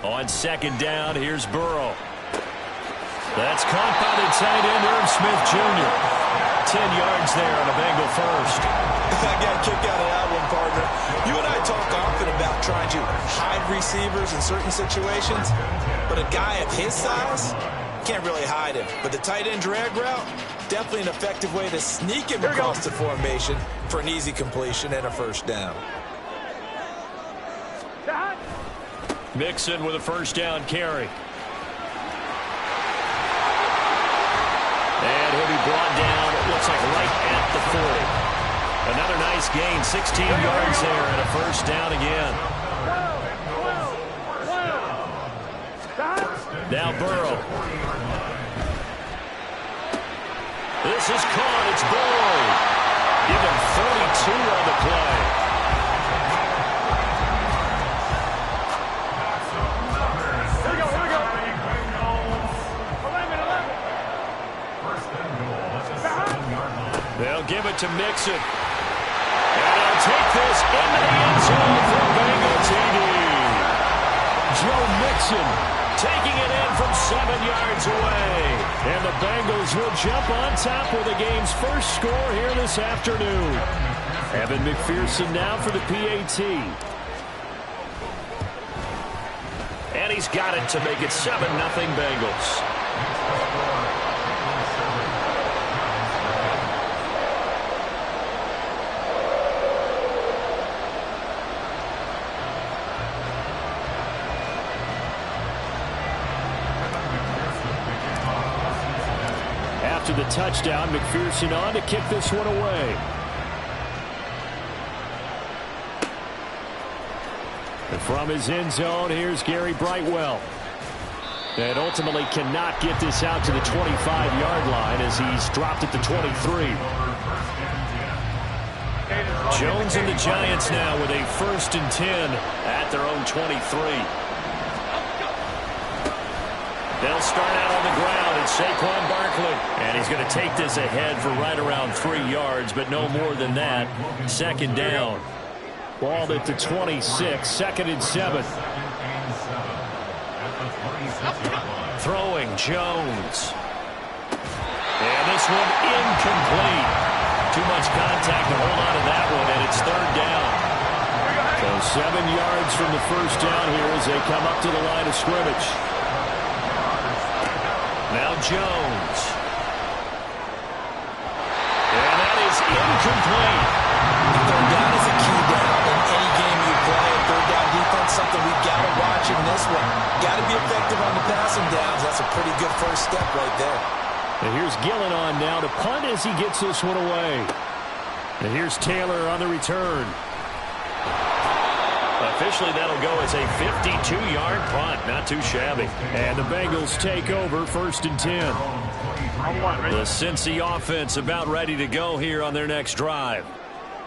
On second down, here's Burrow. That's caught by the tight end, Irv Smith Jr. 10 yards there on a Bengal first. I got a kick out of that one, partner. You and I talk often about trying to hide receivers in certain situations, but a guy of his size can't really hide him. But the tight end drag route, definitely an effective way to sneak him across the formation for an easy completion and a first down. Mixon with a first down carry. And he'll be brought down, it looks like right at the 40. Another nice gain, 16 yards there and a first down again. Now Burrow. This is caught, it's Boyd. Give him 42 on the play. They'll give it to Mixon. And he'll take this into the end zone for Bengal TD. Joe Mixon taking it in from 7 yards away. And the Bengals will jump on top with the game's first score here this afternoon. Evan McPherson now for the PAT. And he's got it to make it 7-0 Bengals. After the touchdown, McPherson on to kick this one away. And from his end zone, here's Gary Brightwell. And ultimately cannot get this out to the 25-yard line as he's dropped it to 23. Jones and the Giants now with a 1st and 10 at their own 23. They'll start out on the ground, and Saquon Barkley. And he's going to take this ahead for right around 3 yards, but no more than that. Second down. Ball at the 26, 2nd and 7. Throwing Jones. And this one incomplete. Too much contact to hold on to that one, and it's 3rd down. So 7 yards from the first down here as they come up to the line of scrimmage. Now Jones. And that is incomplete. 3rd down is a key down in any game you play. 3rd down defense, something we've got to watch in this one. Got to be effective on the passing downs. That's a pretty good first step right there. And here's Gillen on now to punt as he gets this one away. And here's Taylor on the return. Officially, that'll go as a 52-yard punt. Not too shabby. And the Bengals take over 1st and 10. The Cincy offense about ready to go here on their next drive.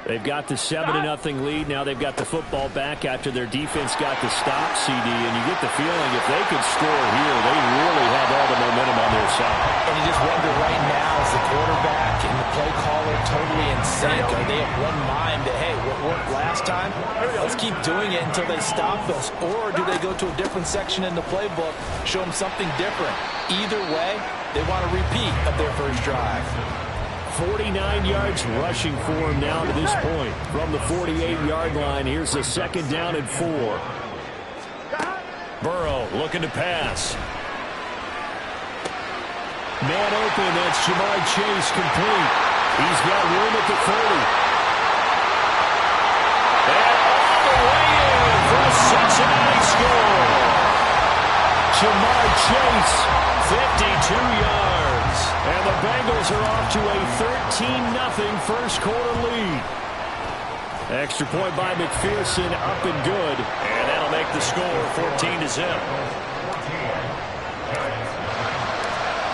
They've got the 7-0 lead. Now they've got the football back after their defense got the stop, CD. And you get the feeling if they could score here, they really have all the momentum on their side. And you just wonder right now, is the quarterback and the play caller totally in sync? Are they of one mind that, hey, what worked last time? Let's keep doing it until they stop us. Or do they go to a different section in the playbook, show them something different? Either way, they want a repeat of their first drive. 49 yards rushing for him now to this point. From the 48-yard line, here's a 2nd down and 4. Burrow looking to pass. Man open, that's Ja'Marr Chase complete. He's got room at the 30. And all the way in for a Cincinnati score. Ja'Marr Chase, 52 yards. And the Bengals are off to a 13-0 first quarter lead. Extra point by McPherson, up and good. And that'll make the score 14-0.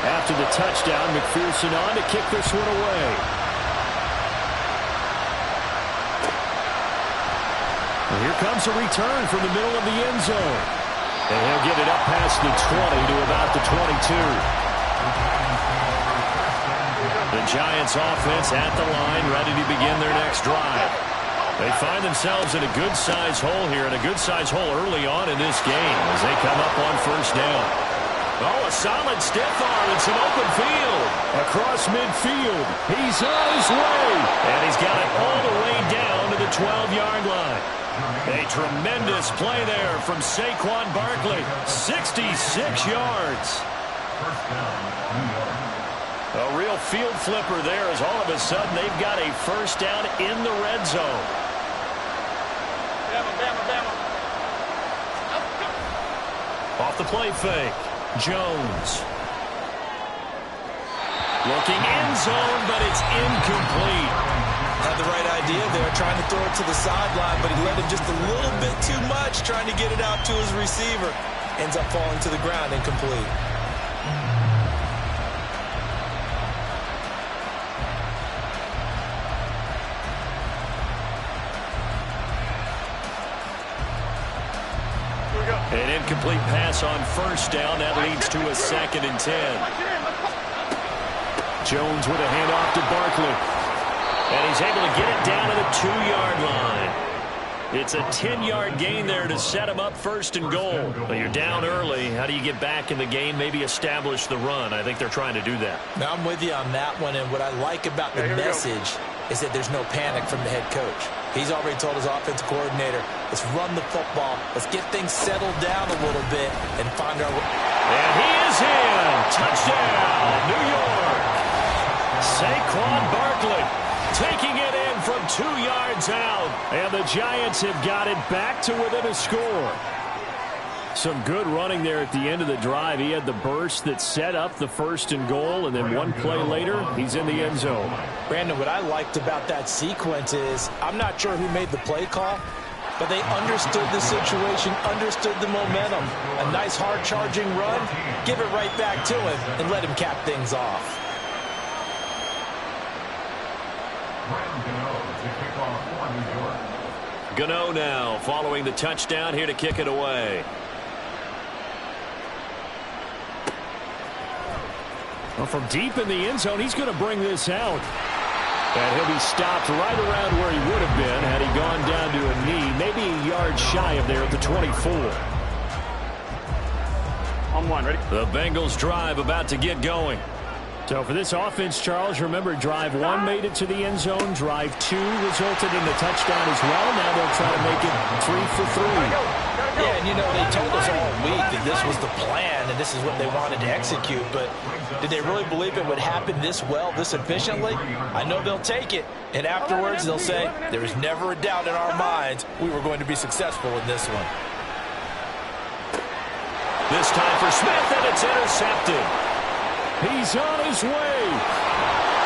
After the touchdown, McPherson on to kick this one away. And here comes a return from the middle of the end zone. And he'll get it up past the 20 to about the 22. The Giants offense at the line, ready to begin their next drive. They find themselves in a good-sized hole here, and a good-sized hole early on in this game as they come up on first down. Oh, a solid stiff arm and some open field. Across midfield, he's on his way. And he's got it all the way down to the 12-yard line. A tremendous play there from Saquon Barkley. 66 yards. A real field flipper there as all of a sudden they've got a first down in the red zone. Off the play fake, Jones. Looking end zone, but it's incomplete. Had the right idea there, trying to throw it to the sideline, but he let him just a little bit too much, trying to get it out to his receiver. Ends up falling to the ground, incomplete. An incomplete pass on first down. That leads to a 2nd and 10. Jones with a handoff to Barkley. And he's able to get it down to the 2-yard line. It's a 10-yard gain there to set him up first and goal. But you're down early. How do you get back in the game, maybe establish the run? I think they're trying to do that. Now, I'm with you on that one, and what I like about the message is that there's no panic from the head coach. He's already told his offensive coordinator, let's run the football, let's get things settled down a little bit and find our way. And he is in. Touchdown, New York. Saquon Barkley taking it in from 2 yards out. And the Giants have got it back to within a score. Some good running there at the end of the drive. He had the burst that set up the first and goal, and then one play later, he's in the end zone. Brandon, what I liked about that sequence is I'm not sure who made the play call, but they understood the situation, understood the momentum. A nice hard-charging run, give it right back to him, and let him cap things off. Gano now following the touchdown here to kick it away. Well, from deep in the end zone, he's going to bring this out. And he'll be stopped right around where he would have been had he gone down to a knee, maybe a yard shy of there at the 24. On one, ready? The Bengals drive about to get going. So for this offense, Charles, remember, drive 1 made it to the end zone. Drive 2 resulted in the touchdown as well. Now they'll try to make it 3 for 3. Yeah, and you know, they told us all week that this was the plan and this is what they wanted to execute, but did they really believe it would happen this well, this efficiently? I know they'll take it, and afterwards they'll say, there was never a doubt in our minds we were going to be successful in this one. This time for Smith, and it's intercepted. He's on his way.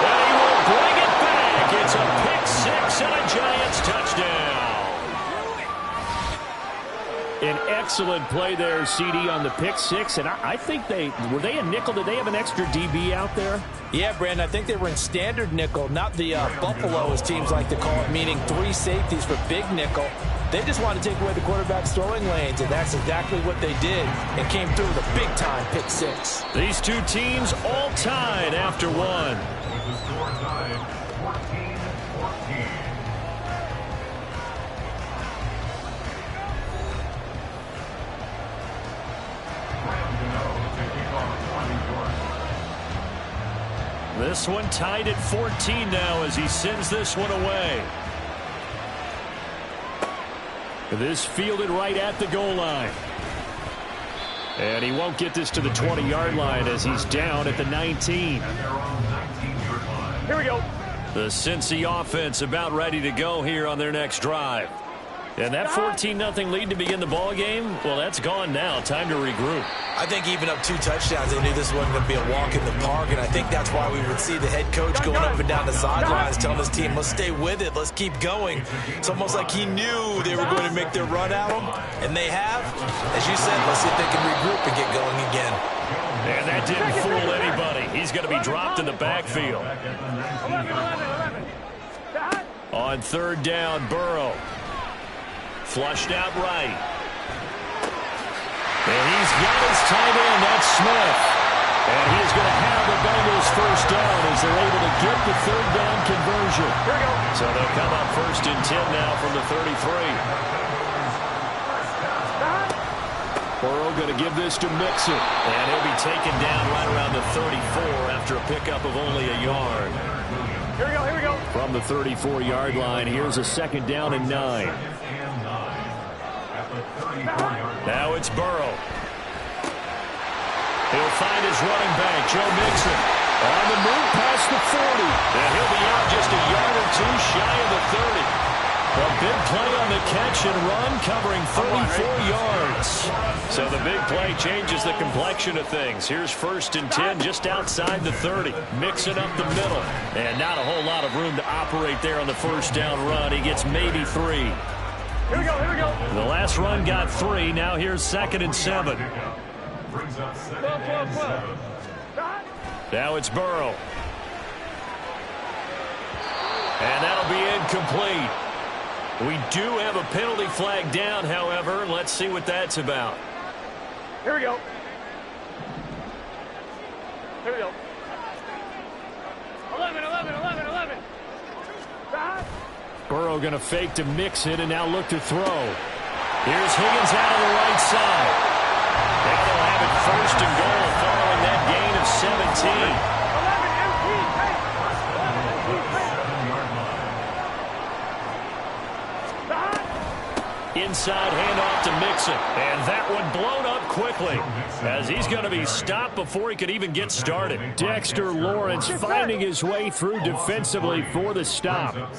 And he will bring it back. It's a pick-6 and a Giants touchdown. An excellent play there, CD, on the pick-6. And I think were they a nickel? Did they have an extra DB out there? Yeah, Brandon, I think they were in standard nickel, not the Buffalo, as teams like to call it, meaning 3 safeties for big nickel. They just wanted to take away the quarterback's throwing lanes, and that's exactly what they did, and came through with a big-time pick-6. These two teams all tied after one. This one tied at 14 now as he sends this one away. This fielded right at the goal line. And he won't get this to the 20-yard line as he's down at the 19. Here we go. The Cincy offense about ready to go here on their next drive. And that 14-0 lead to begin the ball game, well, that's gone now. Time to regroup. I think even up 2 touchdowns, they knew this wasn't going to be a walk in the park, and I think that's why we would see the head coach going up and down the sidelines telling his team, let's stay with it, let's keep going. It's almost like he knew they were going to make their run at him, and they have. As you said, let's see if they can regroup and get going again. And that didn't fool anybody. He's going to be dropped in the backfield. On 3rd down, Burrow. Flushed out right. And he's got his tight end. That's Smith. And he's going to have the Bengals first down as they're able to get the third down conversion. Here we go. So they'll come up 1st and 10 now from the 33. Burrow going to give this to Mixon. And he'll be taken down right around the 34 after a pickup of only a yard. Here we go, here we go. From the 34-yard line, here's a 2nd down and 9. Now it's Burrow. He'll find his running back, Joe Mixon. On the move past the 40. And he'll be out just a yard or two shy of the 30. A big play on the catch and run, covering 34 yards. So the big play changes the complexion of things. Here's 1st and 10 just outside the 30. Mixing up the middle. And not a whole lot of room to operate there on the 1st down run. He gets maybe 3. Here we go, here we go. The last run got 3. Now here's 2nd and 7. 12. Now it's Burrow. And that'll be incomplete. We do have a penalty flag down, however. Let's see what that's about. Here we go. Here we go. 11. Burrow going to fake to mix it and now look to throw. Here's Higgins out of the right side. Now they'll have it 1st and goal following that gain of 17. Inside handoff to Mixon. And that one blown up quickly as he's going to be stopped before he could even get started. Dexter Lawrence finding his way through defensively for the stop. 11.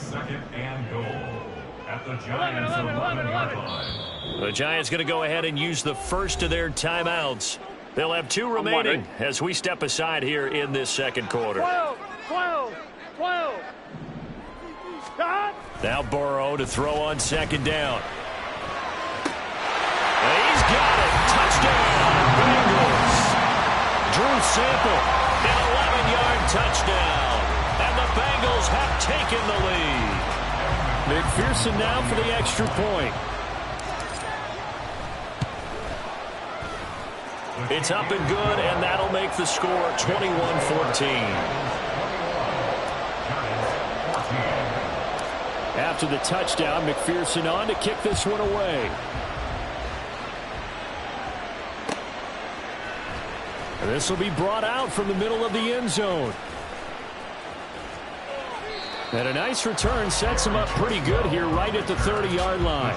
The Giants going to go ahead and use the first of their timeouts. They'll have 2 remaining as we step aside here in this 2nd quarter. 12. Now Burrow to throw on 2nd down. He's got it. Touchdown, Bengals. Drew Sample, an 11-yard touchdown. And the Bengals have taken the lead. McPherson now for the extra point. It's up and good, and that'll make the score 21-14. After the touchdown, McPherson on to kick this one away. And this will be brought out from the middle of the end zone. And a nice return sets him up pretty good here right at the 30-yard line.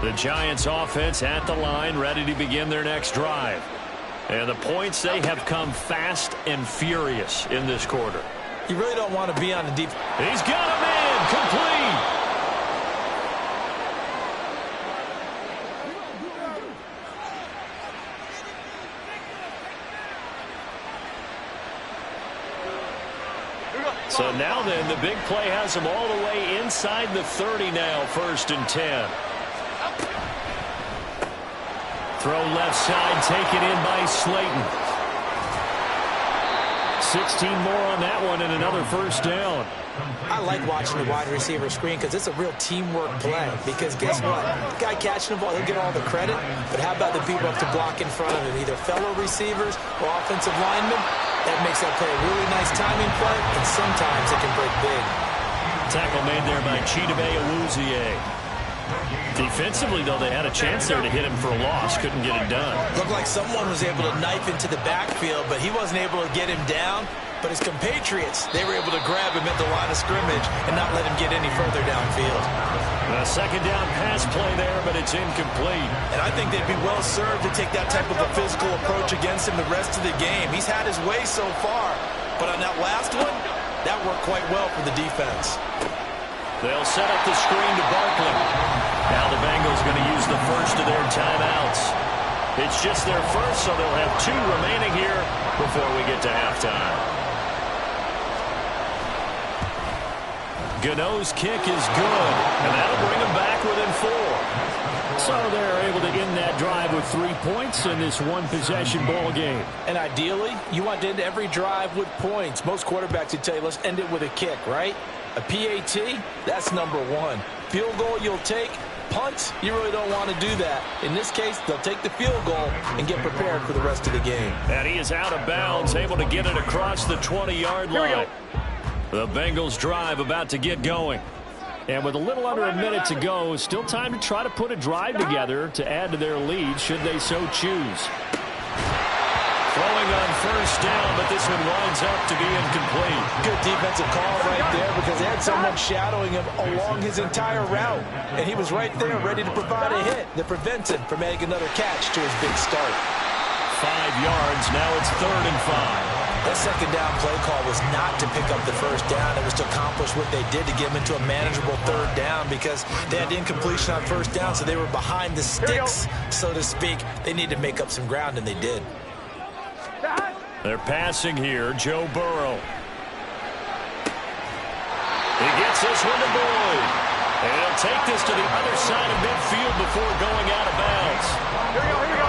The Giants offense at the line, ready to begin their next drive. And the points, they have come fast and furious in this quarter. You really don't want to be on the deep. He's got a man complete. So now then, the big play has him all the way inside the 30 now, 1st and 10. Throw left side, taken in by Slayton. 16 more on that one and another 1st down. I like watching the wide receiver screen because it's a real teamwork play. Because guess what? The guy catching the ball, he'll get all the credit. But how about the people up to block in front of him? Either fellow receivers or offensive linemen. That makes that play a really nice timing play, and sometimes it can break big. Tackle made there by Chidobe Awuzie. Defensively, though, they had a chance there to hit him for a loss. Couldn't get it done. Looked like someone was able to knife into the backfield, but he wasn't able to get him down. But his compatriots, they were able to grab him at the line of scrimmage and not let him get any further downfield. A 2nd down pass play there, but it's incomplete. And I think they'd be well served to take that type of a physical approach against him the rest of the game. He's had his way so far, but on that last one, that worked quite well for the defense. They'll set up the screen to Barkley. Now the Bengals going to use the first of their timeouts. It's just their first, so they'll have 2 remaining here before we get to halftime. Gano's kick is good, and that'll bring them back within 4. So they're able to end that drive with 3 points in this one-possession ball game. And ideally, you want to end every drive with points. Most quarterbacks would tell you, let's end it with a kick, right? A PAT, that's number 1. Field goal you'll take, punts, you really don't want to do that. In this case, they'll take the field goal and get prepared for the rest of the game. And he is out of bounds, able to get it across the 20-yard line. The Bengals drive about to get going. And with a little under a minute to go, still time to try to put a drive together to add to their lead should they so choose. Throwing on first down, but this one winds up to be incomplete. Good defensive call right there because they had someone shadowing him along his entire route. And he was right there ready to provide a hit that prevents him from adding another catch to his big start. 5 yards, now it's 3rd and 5. That second down play call was not to pick up the first down. It was to accomplish what they did to get them into a manageable 3rd down because they had incompletion on first down, so they were behind the sticks, so to speak. They needed to make up some ground, and they did. They're passing here, Joe Burrow. He gets this one to Boyd. And he'll take this to the other side of midfield before going out of bounds. Here we go, here we go.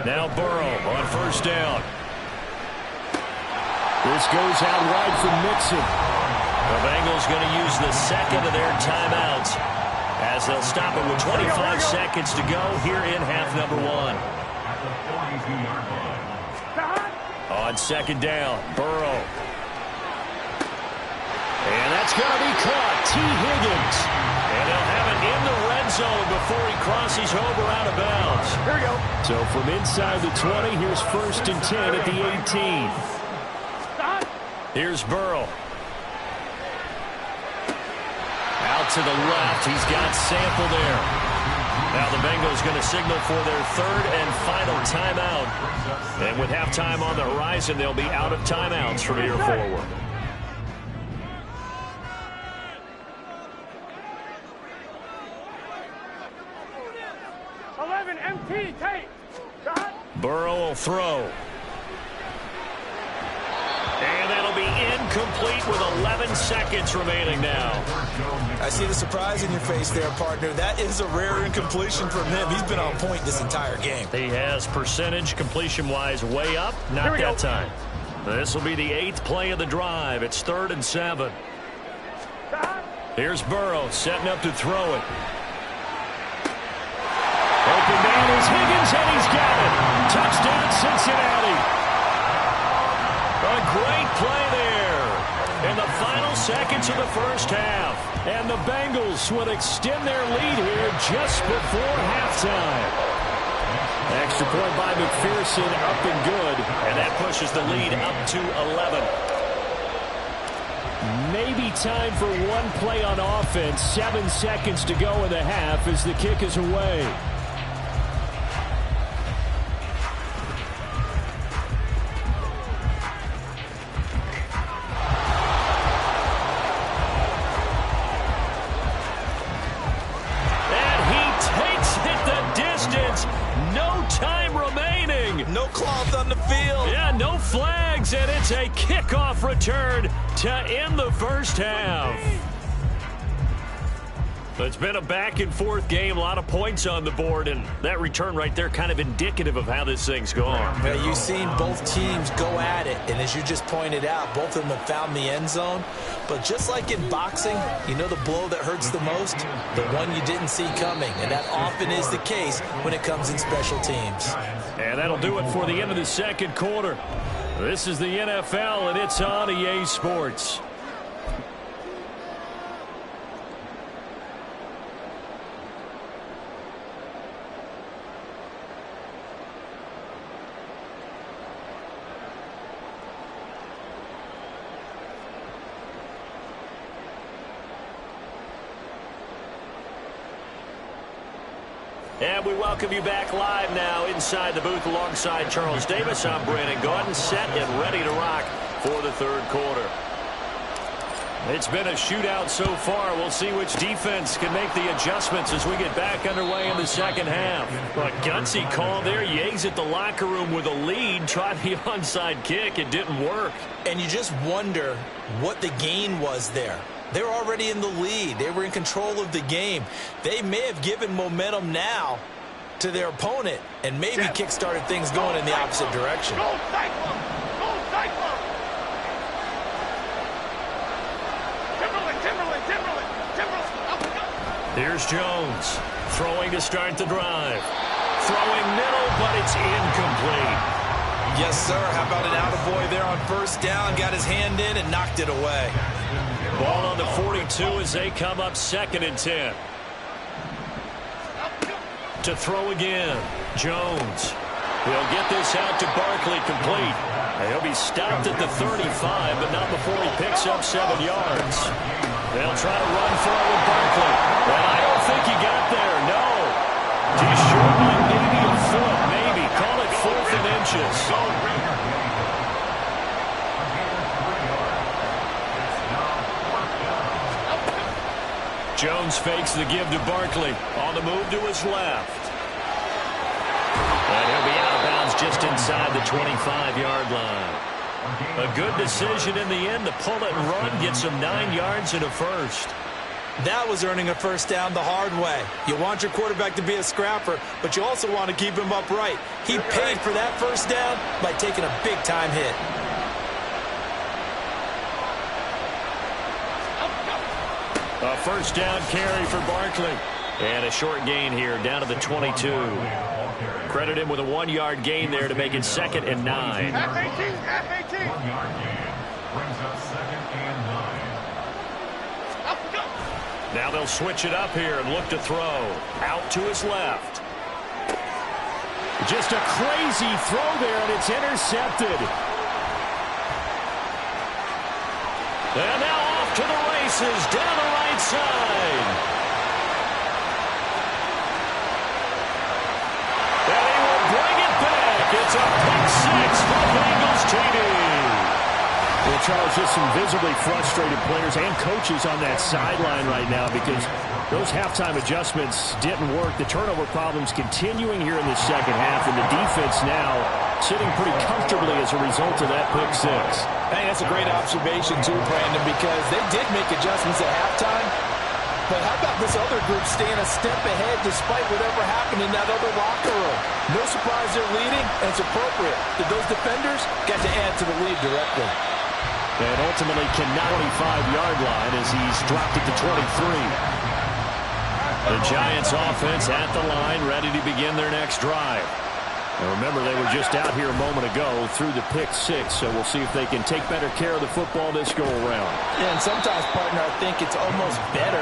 Now Burrow on first down. This goes out wide for Mixon. The Bengals going to use the second of their timeouts as they'll stop it with 25 seconds to go here in half number 1. On second down, Burrow. And that's going to be caught. T. Higgins. And they'll have it in the red zone before he crosses over out of bounds. Here we go. So from inside the 20, here's 1st and 10 at the 18. Here's Burrow. Out to the left. He's got Sample there. Now the Bengals going to signal for their 3rd and final timeout. And with halftime on the horizon, they'll be out of timeouts from here forward. MT, take. Burrow will throw. And that'll be incomplete with 11 seconds remaining now. I see the surprise in your face there, partner. That is a rare incompletion from him. He's been on point this entire game. He has percentage completion-wise way up. Not that time. This will be the 8th play of the drive. It's 3rd and 7. Here's Burrow setting up to throw it. Open man is Higgins, and he's got it. Touchdown, Cincinnati. A great play there in the final seconds of the first half. And the Bengals will extend their lead here just before halftime. Extra point by McPherson, up and good. And that pushes the lead up to 11. Maybe time for one play on offense. 7 seconds to go in the half as the kick is away. No cloth on the field. Yeah, no flags, and it's a kickoff return to end the first half. It's been a back-and-forth game, a lot of points on the board, and that return right there kind of indicative of how this thing's going. Yeah, you've seen both teams go at it, and as you just pointed out, both of them have found the end zone. But just like in boxing, you know the blow that hurts the most? The one you didn't see coming, and that often is the case when it comes in special teams. And that'll do it for the end of the second quarter. This is the NFL, and it's on EA Sports. And we welcome you back live now inside the booth alongside Charles Davis. I'm Brandon Gaudin, set and ready to rock for the third quarter. It's been a shootout so far. We'll see which defense can make the adjustments as we get back underway in the second half. A gutsy call there. You exit the locker room with a lead. Tried the onside kick. It didn't work. And you just wonder what the gain was there. They were already in the lead. They were in control of the game. They may have given momentum now to their opponent and maybe kick-started things going in the opposite direction. Here's Jones. Throwing to start the drive. Throwing middle, but it's incomplete. Yes, sir. How about an attaboy there on first down? Got his hand in and knocked it away. Ball on the 42 as they come up 2nd and 10. To throw again. Jones. He'll get this out to Barkley complete. He'll be stopped at the 35, but not before he picks up 7 yards. They'll try to run for it with Barkley. And I don't think he got there. No. Just short by maybe a foot, maybe. Call it 4th and inches. Jones fakes the give to Barkley. On the move to his left. And he'll be out of bounds just inside the 25-yard line. A good decision in the end to pull it and run. Gets him 9 yards and a first. That was earning a first down the hard way. You want your quarterback to be a scrapper, but you also want to keep him upright. He paid for that first down by taking a big-time hit. A first down carry for Barkley. And a short gain here down to the 22. Credit him with a 1-yard gain there to make it 2nd and 9. Now they'll switch it up here and look to throw. Out to his left. Just a crazy throw there, and it's intercepted. And now off to the races down the right side. And he will bring it back. It's a pick 6 for Bengals TD. Well, Charles, just some visibly frustrated players and coaches on that sideline right now because those halftime adjustments didn't work. The turnover problems continuing here in the second half, and the defense now sitting pretty comfortably as a result of that pick 6. Hey, that's a great observation too, Brandon, because they did make adjustments at halftime. But how about this other group staying a step ahead despite whatever happened in that other locker room? No surprise they're leading, and it's appropriate that those defenders got to add to the lead directly. And ultimately cannot 25-yard line as he's dropped it to 23. The Giants offense at the line, ready to begin their next drive. And remember, they were just out here a moment ago through the pick 6, so we'll see if they can take better care of the football this go around. Yeah, and sometimes, partner, I think it's almost better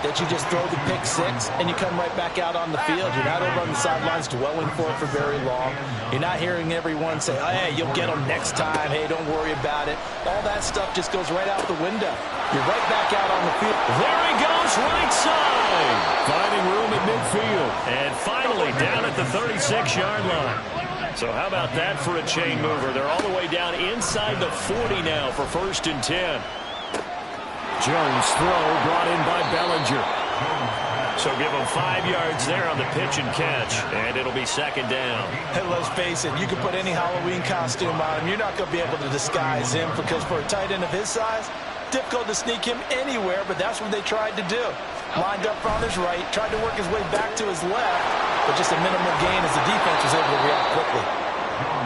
that you just throw the pick 6 and you come right back out on the field. You're not over on the sidelines dwelling for it for very long. You're not hearing everyone say, oh, hey, you'll get them next time. Hey, don't worry about it. All that stuff just goes right out the window. You're right back out on the field. There he goes, right side. Finding room at midfield. And finally down at the 36-yard line. So how about that for a chain mover? They're all the way down inside the 40 now for 1st and 10. Jones throw brought in by Bellinger. So give him 5 yards there on the pitch and catch, and it'll be 2nd down. Hey, let's face it, you can put any Halloween costume on him. You're not going to be able to disguise him because for a tight end of his size, difficult to sneak him anywhere, but that's what they tried to do. Lined up on his right, tried to work his way back to his left, but just a minimal gain as the defense was able to react quickly.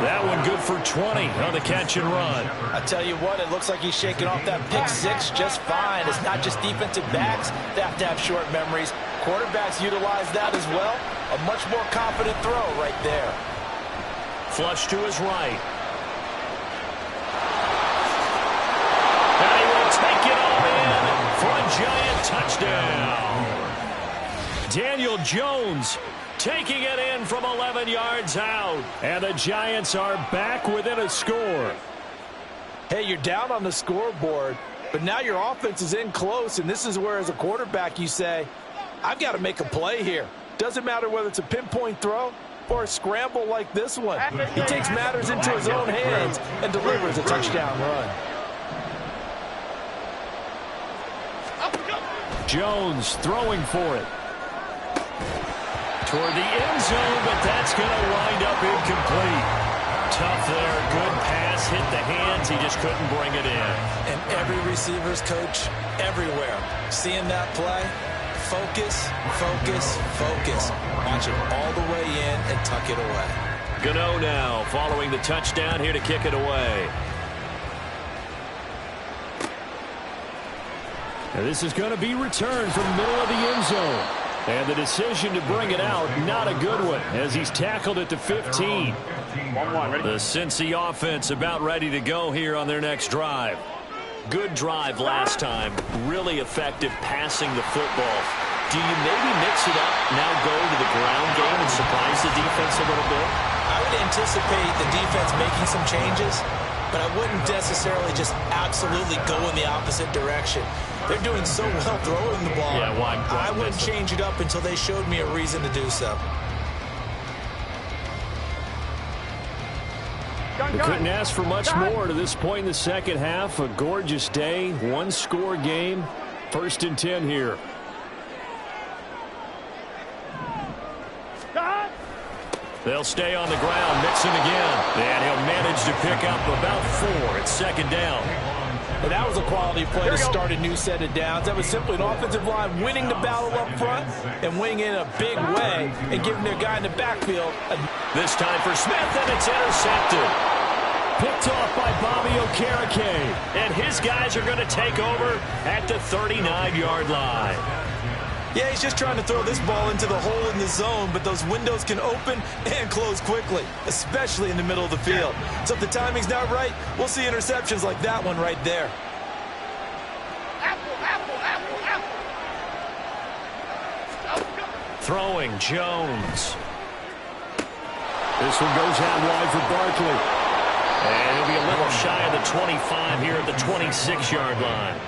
That one good for 20 on the catch and run. I tell you what, it looks like he's shaking off that pick 6 just fine. It's not just defensive backs that have to have short memories. Quarterbacks utilize that as well. A much more confident throw right there. Flush to his right. And he will take it all in for a Giant touchdown. Daniel Jones taking it in from 11 yards out. And the Giants are back within a score. Hey, you're down on the scoreboard, but now your offense is in close, and this is where, as a quarterback, you say, I've got to make a play here. Doesn't matter whether it's a pinpoint throw or a scramble like this one. He takes matters into his own hands and delivers a touchdown run. Jones throwing for it. Toward the end zone, but that's going to wind up incomplete. Tough there. Good pass. Hit the hands. He just couldn't bring it in. And every receiver's coach everywhere. Seeing that play, focus, focus, focus. Watch it all the way in and tuck it away. Gano now following the touchdown here to kick it away. And this is going to be returned from the middle of the end zone. And the decision to bring it out, not a good one, as he's tackled at the 15. The Cincy offense about ready to go here on their next drive. Good drive last time. Really effective passing the football. Do you maybe mix it up, now go to the ground game and surprise the defense a little bit? I would anticipate the defense making some changes, but I wouldn't necessarily just absolutely go in the opposite direction. They're doing so well throwing the ball. Yeah, why I wouldn't change it up until they showed me a reason to do so. They couldn't ask for much more to this point in the second half. A gorgeous day, one-score game. 1st and 10 here. They'll stay on the ground, Mixon again. And he'll manage to pick up about 4. It's 2nd down. And that was a quality play to start a new set of downs. That was simply an offensive line winning the battle up front and winning in a big way and giving their guy in the backfield This time for Smith, and it's intercepted. Picked off by Bobby Okereke. And his guys are going to take over at the 39-yard line. Yeah, he's just trying to throw this ball into the hole in the zone, but those windows can open and close quickly, especially in the middle of the field. So if the timing's not right, we'll see interceptions like that one right there. Throwing, Jones. This one goes out wide for Barkley. And he'll be a little shy of the 25 here at the 26-yard line.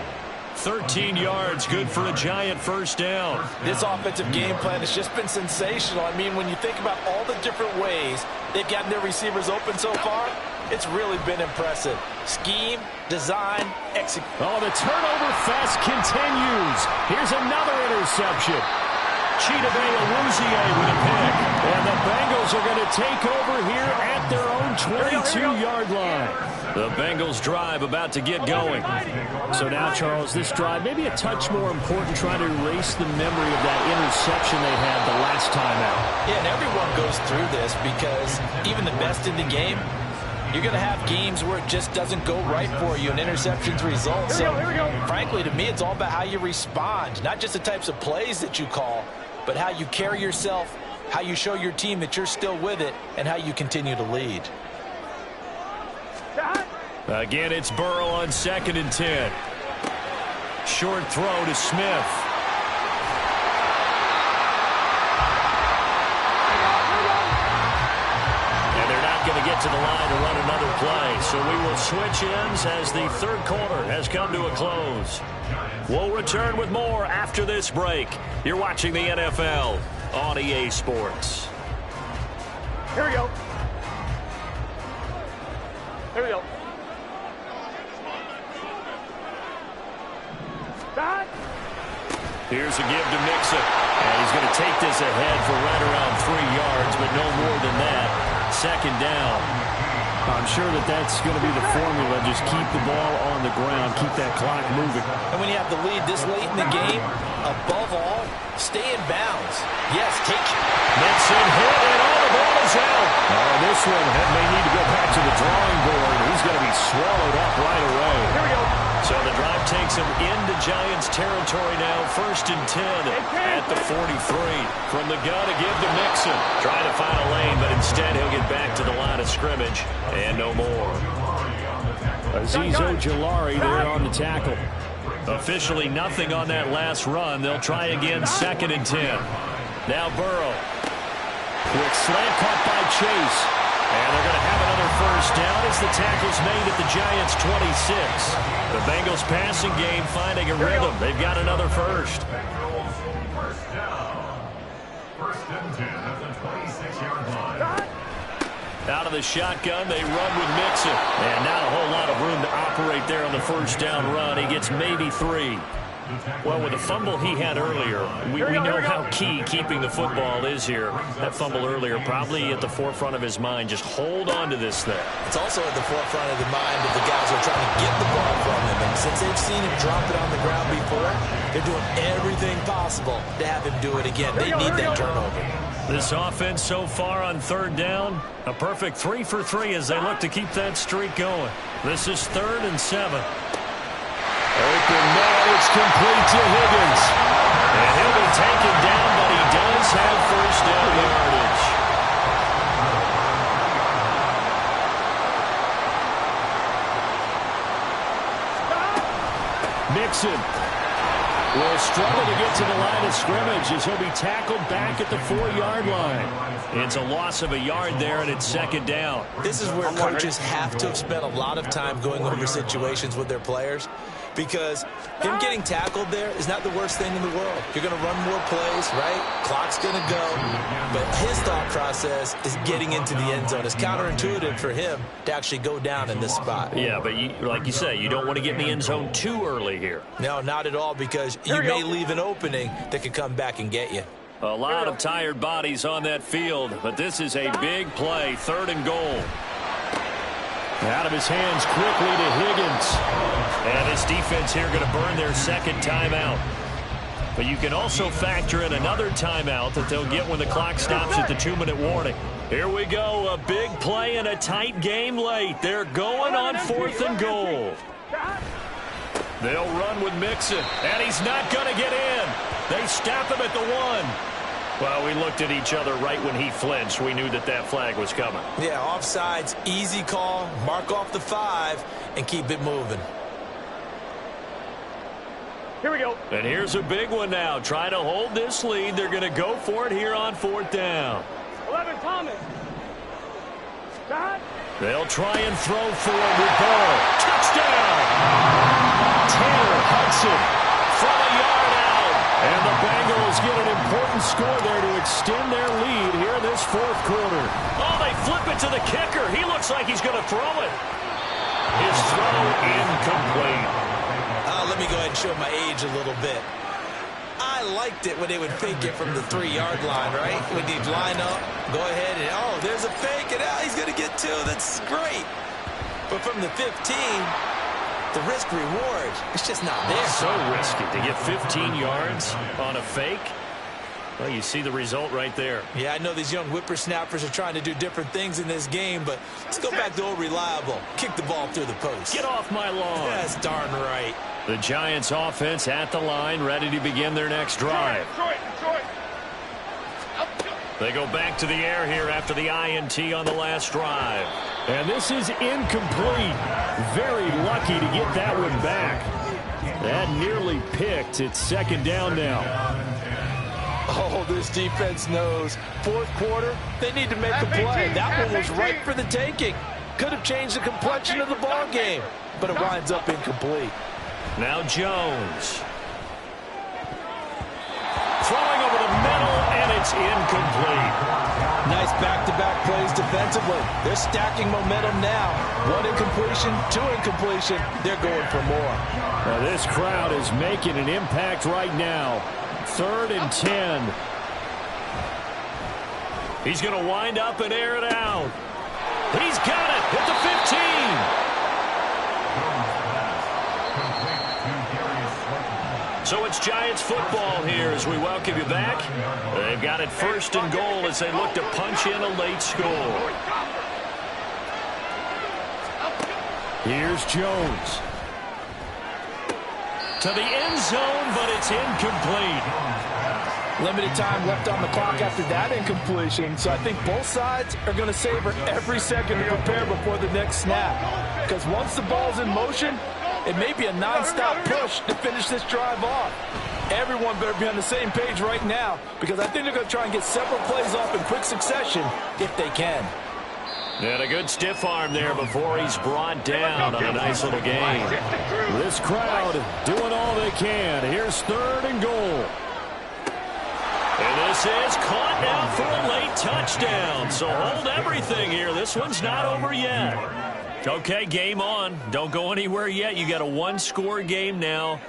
13 yards, good for a Giant first down. This offensive game plan has just been sensational. I mean, when you think about all the different ways they've gotten their receivers open so far, it's really been impressive. Scheme, design, execute. Oh, the turnover fest continues. Here's another interception. Chidobe Awuzie with a pick. And the Bengals are going to take over here at their own 22-yard line. The Bengals drive about to get going. So now, Charles, this drive maybe a touch more important, trying to erase the memory of that interception they had the last time out. Yeah, and everyone goes through this because even the best in the game, you're going to have games where it just doesn't go right for you and interceptions result. So, frankly, to me, it's all about how you respond, not just the types of plays that you call, but how you carry yourself, how you show your team that you're still with it, and how you continue to lead. Again, it's Burrow on 2nd and 10. Short throw to Smith. And they're not going to get to the line to run another play. So we will switch ends as the 3rd quarter has come to a close. We'll return with more after this break. You're watching the NFL on EA Sports. Here we go. Here we go. Here's a give to Mixon. And he's going to take this ahead for right around 3 yards, but no more than that. 2nd down. I'm sure that's going to be the formula. Just keep the ball on the ground. Keep that clock moving. And when you have the lead this late in the game, above all, stay in bounds. Yes, take Mixon hit, and all the ball is out. Oh, this one may need to go back to the drawing board. He's going to be swallowed up right away. Here we go. So the drive takes him into Giants territory now. 1st and 10 at the 43. From the gun to give to Mixon. Trying to find a lane, but instead he'll get back to the line of scrimmage. And no more. Azeez Ojulari there on the tackle. Officially nothing on that last run. They'll try again 2nd and 10. Now Burrow. Quick slant caught by Chase. And they're going to have another first down as the tackle's made at the Giants' 26. The Bengals passing game finding a rhythm. They've got another first. First down. 1st and 10 at the 26-yard line. Out of the shotgun, they run with Mixon. And not a whole lot of room to operate there on the first down run. He gets maybe 3. Well, with the fumble he had earlier, we know how key keeping the football is here. That fumble earlier probably at the forefront of his mind. Just hold on to this thing. It's also at the forefront of the mind of the guys who are trying to get the ball from him. And since they've seen him drop it on the ground before, they're doing everything possible to have him do it again. They need that turnover. This offense so far on 3rd down, a perfect 3 for 3 as they look to keep that streak going. This is 3rd and 7. Open man, it's complete to Higgins. And he'll be taken down, but he does have first down yardage. Mixon will struggle to get to the line of scrimmage as he'll be tackled back at the 4-yard line. It's a loss of a yard there, and it's second down. This is where coaches have to have spent a lot of time going over situations with their players, because him getting tackled there is not the worst thing in the world. You're going to run more plays, right? Clock's going to go. But his thought process is getting into the end zone. It's counterintuitive for him to actually go down in this spot. Yeah, but like you say, you don't want to get in the end zone too early here. No, not at all, because you may leave an opening that could come back and get you. A lot of tired bodies on that field, but this is a big play, 3rd and goal. Out of his hands quickly to Higgins. And this defense here going to burn their second timeout. But you can also factor in another timeout that they'll get when the clock stops at the 2-minute warning. Here we go, a big play in a tight game late. They're going on 4th and goal. They'll run with Mixon, and he's not going to get in. They stop him at the 1. Well, we looked at each other right when he flinched. We knew that flag was coming. Yeah, offsides, easy call, mark off the 5, and keep it moving. Here we go. And here's a big one now. Trying to hold this lead. They're going to go for it here on 4th down. 11, Thomas. Shot. They'll try and throw for it with ball. Touchdown! Taylor Hudson from a yard out. And the Bengals get an important score there to extend their lead here in this 4th quarter. Oh, they flip it to the kicker. He looks like he's going to throw it. His throw incomplete. Let me go ahead and show my age a little bit. I liked it when they would fake it from the 3-yard line, right? When they'd line up, go ahead and, oh, there's a fake, and he's going to get 2. That's great. But from the 15, the risk-reward, it's just not there. So risky to get 15 yards on a fake. Well, you see the result right there. Yeah, I know these young whippersnappers are trying to do different things in this game, but let's go back to old reliable. Kick the ball through the post. Get off my lawn. That's darn right. The Giants offense at the line, ready to begin their next drive. They go back to the air here after the INT on the last drive. And this is incomplete. Very lucky to get that one back. That nearly picked. It's 2nd down now. Oh, this defense knows. 4th quarter, they need to make a play. That one was right for the taking. Could have changed the complexion of the ball game, but it winds up incomplete. Now Jones. Throwing over the middle, and it's incomplete. Nice back-to-back plays defensively. They're stacking momentum now. 1 incompletion, 2 incompletion. They're going for more. Now this crowd is making an impact right now. 3rd and 10. He's going to wind up and air it out. He's got it at the 15. So it's Giants football here as we welcome you back. They've got it 1st and goal as they look to punch in a late score. Here's Jones. To the end zone, but it's incomplete. Limited time left on the clock after that incompletion, so I think both sides are going to savor every second to prepare before the next snap. Because once the ball's in motion, it may be a non-stop push to finish this drive off. Everyone better be on the same page right now, because I think they're going to try and get several plays off in quick succession if they can. And a good stiff arm there before he's brought down on a nice little game. This crowd doing all they can. Here's 3rd and goal. And this is caught now for a late touchdown. So hold everything here. This one's not over yet. Okay, game on. Don't go anywhere yet. You got a 1-score game now.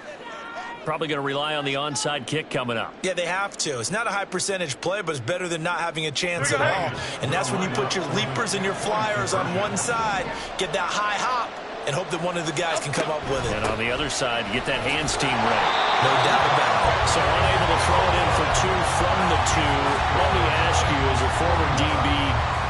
Probably going to rely on the onside kick coming up. Yeah, they have to. It's not a high percentage play, but it's better than not having a chance at all. And that's when you put your leapers and your flyers on one side, get that high hop, and hope that one of the guys can come up with it. And on the other side, get that hands team ready. No doubt about it. So unable to throw it in for two from the two. Let me ask you, as a former DB,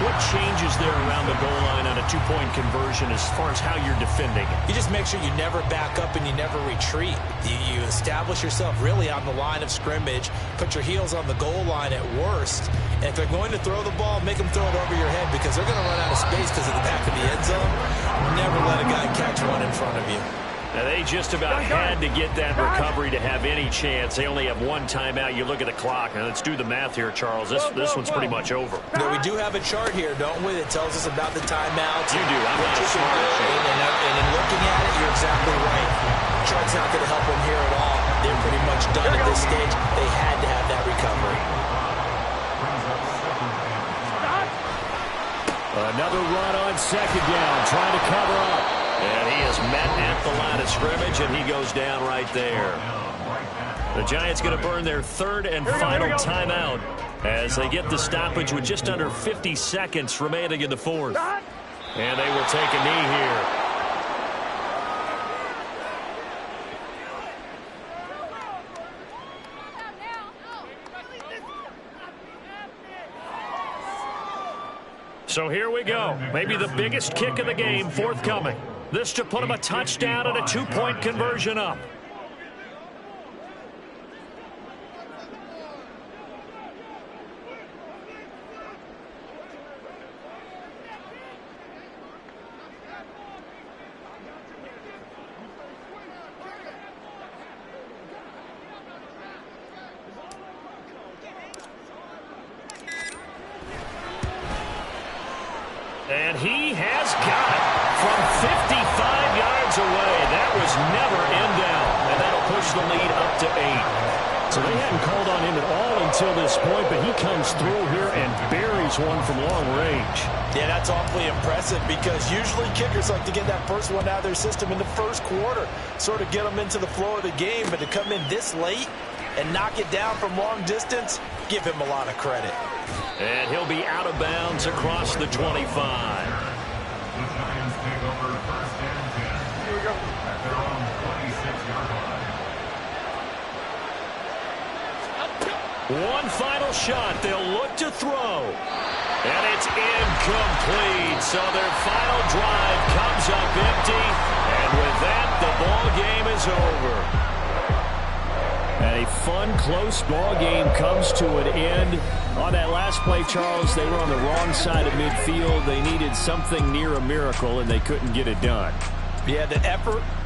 what changes there around the goal line on a two-point conversion as far as how you're defending it? You just make sure you never back up and you never retreat. You establish yourself really on the line of scrimmage, put your heels on the goal line at worst, and if they're going to throw the ball, make them throw it over your head because they're going to run out of space because of the back of the end zone. Never let a guy catch one in front of you. Now, they just about had to get that recovery to have any chance. They only have one timeout. You look at the clock. Now, let's do the math here, Charles. This one's pretty much over. Now, we do have a chart here, don't we, that tells us about the timeouts. You do. I'm not smart. And in looking at it, you're exactly right. The chart's not going to help them here at all. They're pretty much done at this stage. They had to have that recovery. Another run on second down, trying to cover up. And he is met at the line of scrimmage, and he goes down right there. The Giants going to burn their third and final timeout as they get the stoppage with just under 50 seconds remaining in the fourth. And they will take a knee here. So here we go. Maybe the biggest kick of the game forthcoming. This to put him a touchdown and a two-point conversion up. And he has got it from 55 yards away. That was never in down. And that'll push the lead up to 8. So they hadn't called on him at all until this point, but he comes through here and buries one from long range. Yeah, that's awfully impressive because usually kickers like to get that first one out of their system in the first quarter, sort of get them into the flow of the game, but to come in this late and knock it down from long distance, give him a lot of credit. And he'll be out of bounds across the 25. The Giants take over first and 10. Here we go. At their own 26-yard line. One final shot. They'll look to throw. And it's incomplete. So their final drive comes up empty. And with that, the ball game is over. And a fun, close ball game comes to an end. On that last play, Charles, they were on the wrong side of midfield. They needed something near a miracle, and they couldn't get it done. Yeah, the effort